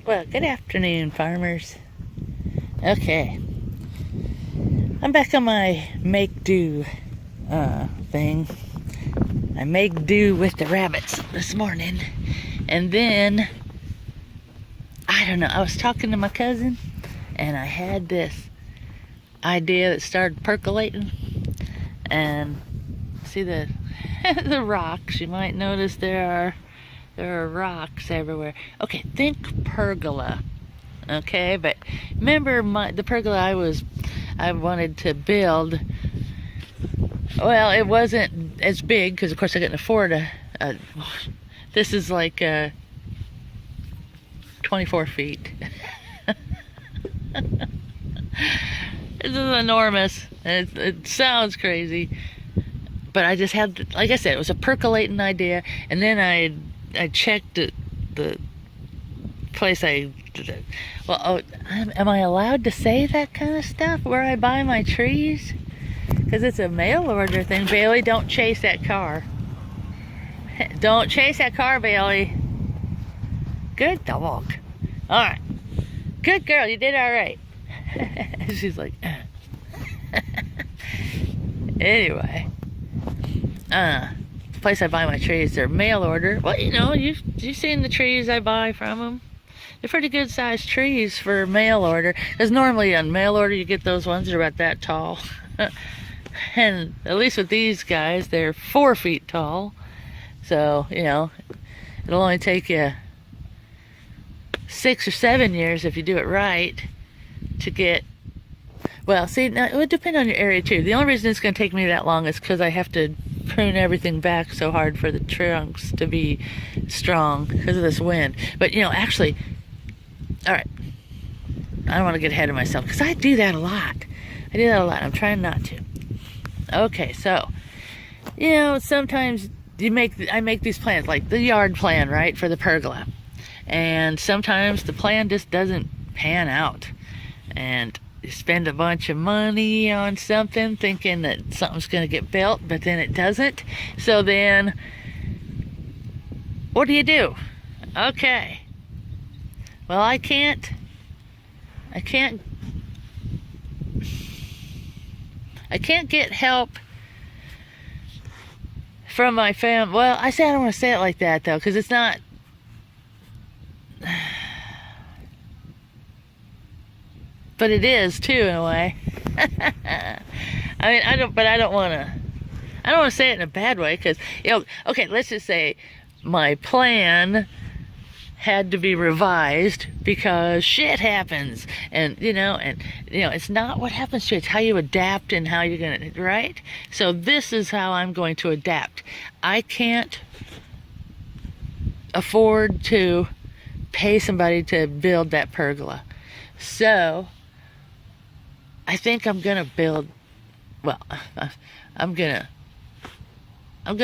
Well, good afternoon, farmers. Okay, I'm back on my make do thing. I make do with the rabbits this morning, and then I don't know. I was talking to my cousin, and I had this idea that started percolating. And see the the rocks. You might notice there are rocks everywhere. Okay, think pergola. Okay, but remember the pergola I wanted to build. Well, it wasn't as big because of course I couldn't afford this is like 24 feet. This is enormous. It sounds crazy, but I just had, like I said, it was a percolating idea, and then I checked the place am I allowed to say that kind of stuff where I buy my trees? Because it's a mail order thing. Bailey, don't chase that car. Don't chase that car, Bailey. Good dog. All right. Good girl. You did all right. She's like, anyway. The place I buy my trees, they're mail order. Well, you've seen the trees I buy from them. They're pretty good sized trees for mail order. Because normally on mail order you get those ones that are about that tall. And at least with these guys, they're 4 feet tall. So, it'll only take you 6 or 7 years if you do it right to get. Well, see, now it would depend on your area too. The only reason it's going to take me that long is because I have to prune everything back so hard for the trunks to be strong because of this wind. But actually, all right, I don't want to get ahead of myself because I do that a lot. I'm trying not to. Okay, so sometimes I make these plans, like the yard plan, right, for the pergola, and sometimes the plan just doesn't pan out, and you spend a bunch of money on something thinking that something's going to get built, but then it doesn't. So then what do? Okay, well, I can't get help from my family. Well, I say I don't want to say it like that though, because it's not. But it is too, in a way. I don't want to say it in a bad way, because okay, let's just say my plan had to be revised because shit happens, and it's not what happens to you, it's how you adapt and how you're gonna, right? So this is how I'm going to adapt. I can't afford to pay somebody to build that pergola, so I think I'm gonna build. Well, I'm gonna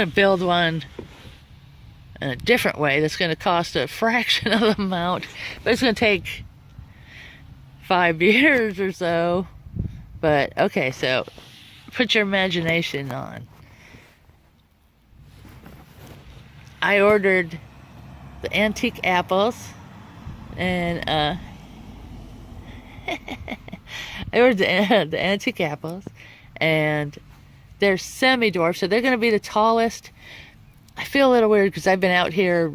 build one in a different way that's going to cost a fraction of the amount, but it's going to take 5 years or so. But okay, so put your imagination on. I ordered the antique apples, and I ordered the antique apples, and they're semi-dwarf, so they're going to be the tallest. I feel a little weird because I've been out here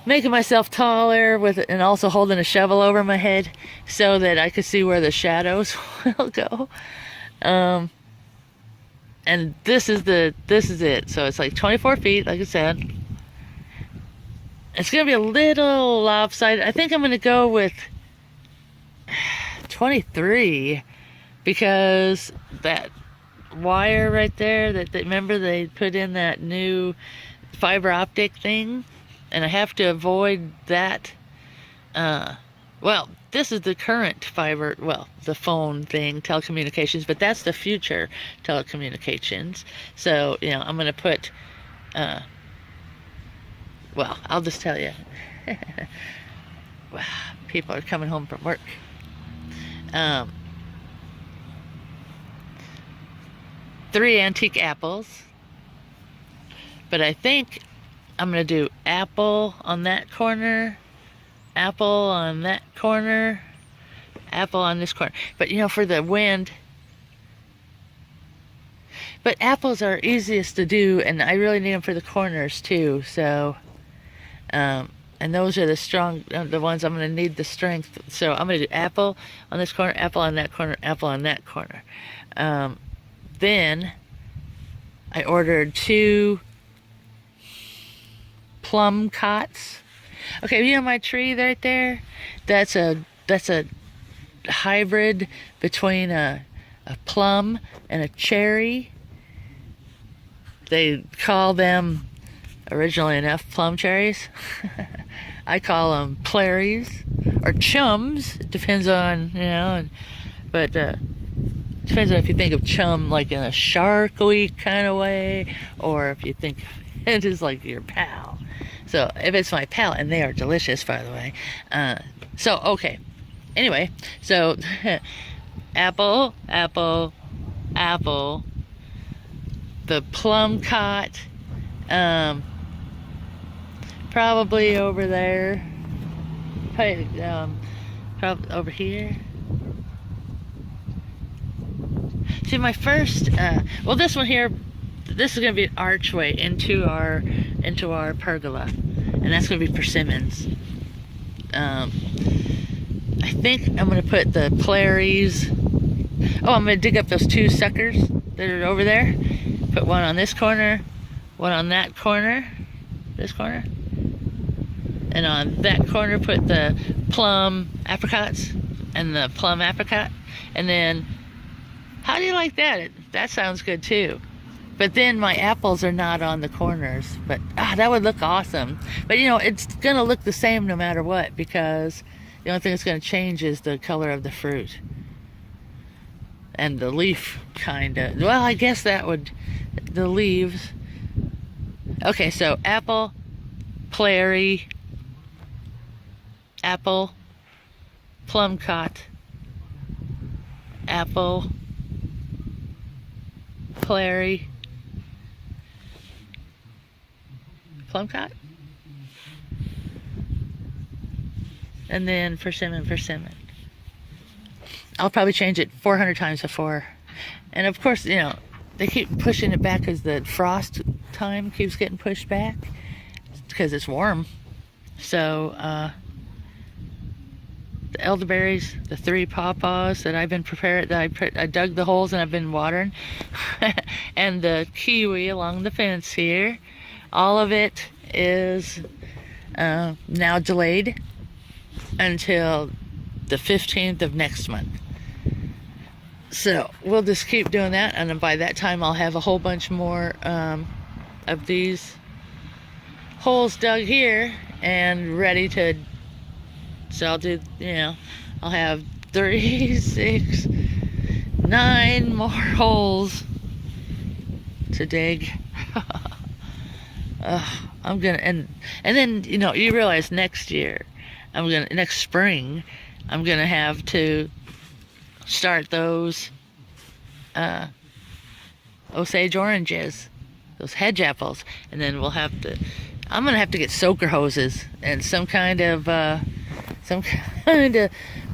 making myself taller and also holding a shovel over my head so that I could see where the shadows will go. And this is it. So it's like 24 feet, like I said. It's gonna be a little lopsided. I think I'm gonna go with 23 because that wire right there that remember they put in that new fiber optic thing, and I have to avoid that. Well, this is the current fiber, the phone thing, telecommunications, but that's the future telecommunications. So I'm gonna put I'll just tell you. People are coming home from work. 3 antique apples, but I think I'm going to do apple on that corner, apple on that corner, apple on this corner. But, you know, for the wind, but apples are easiest to do, and I really need them for the corners too. So, and those are the strong, the ones I'm going to need the strength. So I'm going to do apple on this corner, apple on that corner, apple on that corner. Then I ordered 2 plum cots. Okay, you know my tree right there? That's a hybrid between a plum and a cherry. They call them, originally enough, plum cherries. I call them plairies or chums. It depends on, you know, but depends on if you think of chum like in a shark-y kind of way, or if you think it is like your pal. So if it's my pal, and they are delicious, by the way. So okay. Anyway, so apple, apple, apple. The plum cot, probably over there. Probably over here. See, my first, well, this one here, this is going to be an archway into our pergola, and that's going to be persimmons. I think I'm going to put the plairies. Oh, I'm going to dig up those 2 suckers that are over there. Put one on this corner, one on that corner, this corner, and on that corner put the plum apricots and the plum apricot. And then, how do you like that? That sounds good too. But then my apples are not on the corners, but that would look awesome. But you know, it's gonna look the same no matter what, because the only thing that's gonna change is the color of the fruit. And the leaf, kinda. Well, I guess that would, the leaves. Okay, so apple, plairie, apple, plum cot, apple, plairie, plum cot, and then persimmon. I'll probably change it 400 times before. And of course, you know, they keep pushing it back because the frost time keeps getting pushed back because it's warm. So the elderberries, the 3 pawpaws that I've been prepared, that I dug the holes and I've been watering, and the kiwi along the fence here, all of it is now delayed until the 15th of next month. So we'll just keep doing that, and then by that time I'll have a whole bunch more of these holes dug here and ready to, so I'll do, you know, I'll have 3, 6, 9 more holes to dig. I'm gonna, and then, you know, you realize next spring I'm gonna have to start those Osage oranges, those hedge apples, and then I'm gonna have to get soaker hoses and some kind of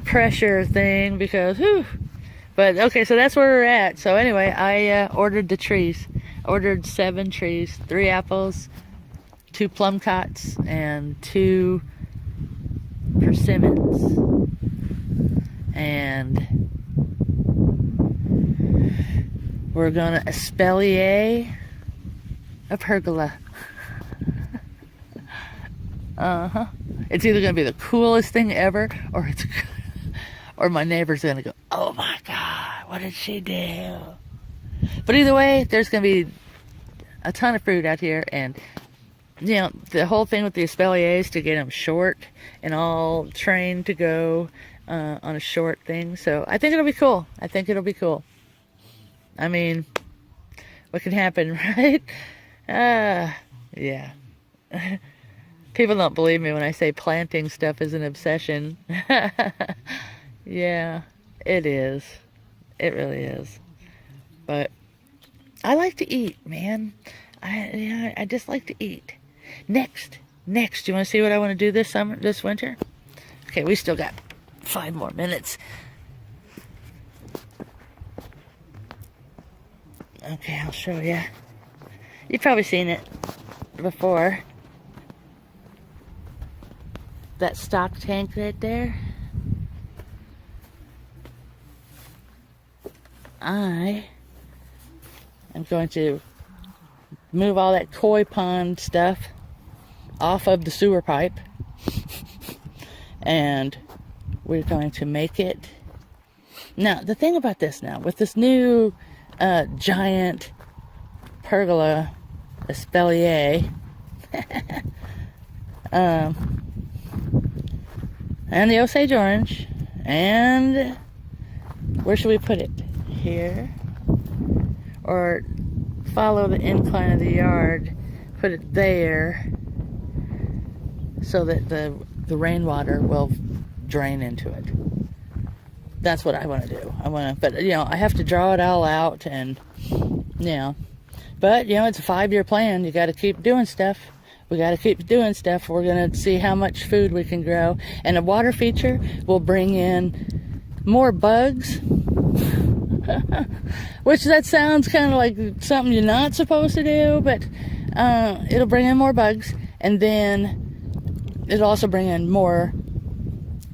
pressure thing, because but okay, so that's where we're at. So anyway, I ordered the trees. I ordered 7 trees, 3 apples, 2 plum cots, and 2 persimmons. And we're gonna espalier a pergola. It's either gonna be the coolest thing ever, or my neighbor's gonna go, "Oh my God, what did she do?" But either way, there's gonna be a ton of fruit out here, and you know, the whole thing with the espalier is to get them short and all trained to go on a short thing. So I think it'll be cool. I mean, what can happen, right? Yeah. People don't believe me when I say planting stuff is an obsession. Yeah, it is. It really is. But I like to eat, man. I just like to eat. Next, you want to see what I want to do this winter? Okay, we still got 5 more minutes. Okay, I'll show you. You've probably seen it before. That stock tank right there. I am going to move all that koi pond stuff off of the sewer pipe. And we're going to make it. Now, the thing about this now, with this new giant pergola espalier, and the Osage orange, and where should we put it? Here? Or follow the incline of the yard, put it there, so that the rainwater will drain into it. That's what I want to do. But I have to draw it all out, and but it's a 5-year plan. You got to keep doing stuff. We got to keep doing stuff. We're going to see how much food we can grow, and a water feature will bring in more bugs. Which that sounds kind of like something you're not supposed to do, but it'll bring in more bugs, and then it'll also bring in more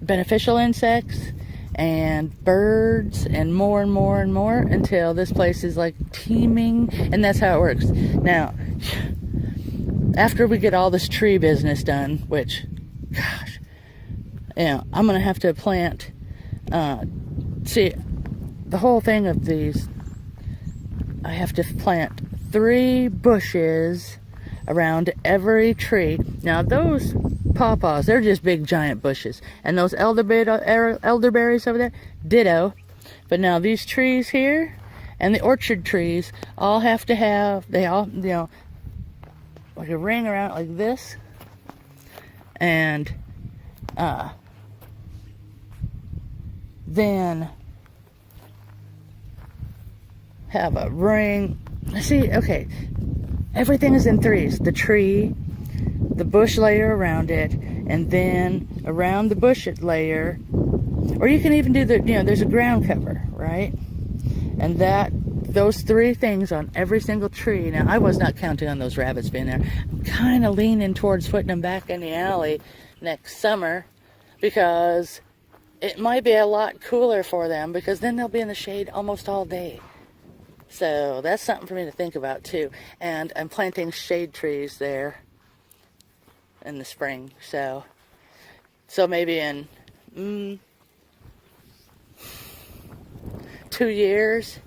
beneficial insects and birds and more and more and more until this place is like teeming, and that's how it works. Now, after we get all this tree business done, which, gosh, I'm gonna have to plant. See, the whole thing of these, I have to plant 3 bushes around every tree. Now those pawpaws, they're just big giant bushes, and those elderberries over there, ditto. But now these trees here and the orchard trees all have to have, they all, like a ring around like this, and then have a ring. See, okay, everything is in 3s. The tree, the bush layer around it, and then around the bush layer, or you can even do there's a ground cover, right? And those 3 things on every single tree. Now, I was not counting on those rabbits being there. I'm kind of leaning towards putting them back in the alley next summer, because it might be a lot cooler for them, because then they'll be in the shade almost all day. So that's something for me to think about too. And I'm planting shade trees there in the spring. So maybe in 2 years.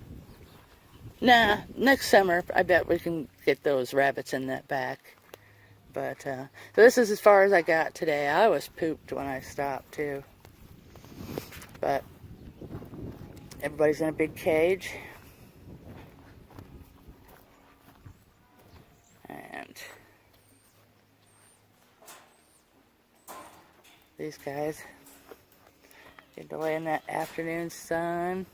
Nah, next summer I bet we can get those rabbits in that back. But so this is as far as I got today. I was pooped when I stopped too. But everybody's in a big cage. And these guys get away in that afternoon sun.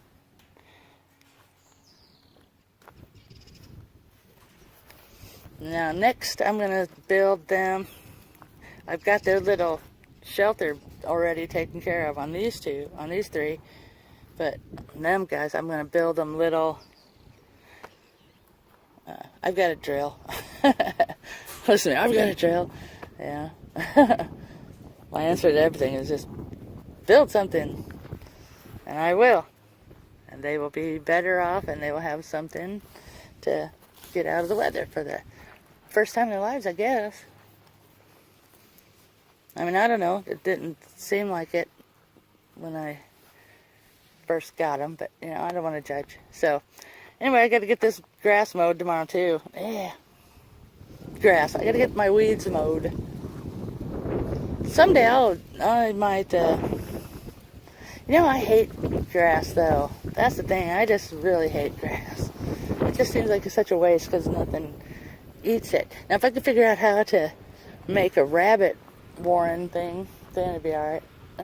Now next I'm going to build them. I've got their little shelter already taken care of on these 3. But them guys, I'm going to build them little. I've got a drill. Listen, I've got a drill. Yeah. My answer to everything is just build something. And I will. And they will be better off, and they will have something to get out of the weather for the first time in their lives, I guess. I mean, I don't know. It didn't seem like it when I first got them, but, I don't want to judge. So, anyway, I got to get this grass mowed tomorrow, too. Yeah. Grass. I got to get my weeds mowed. Someday I might, I hate grass, though. That's the thing. I just really hate grass. It just seems like it's such a waste because nothing eats it. Now, if I could figure out how to make a rabbit warren thing, then it'd be alright.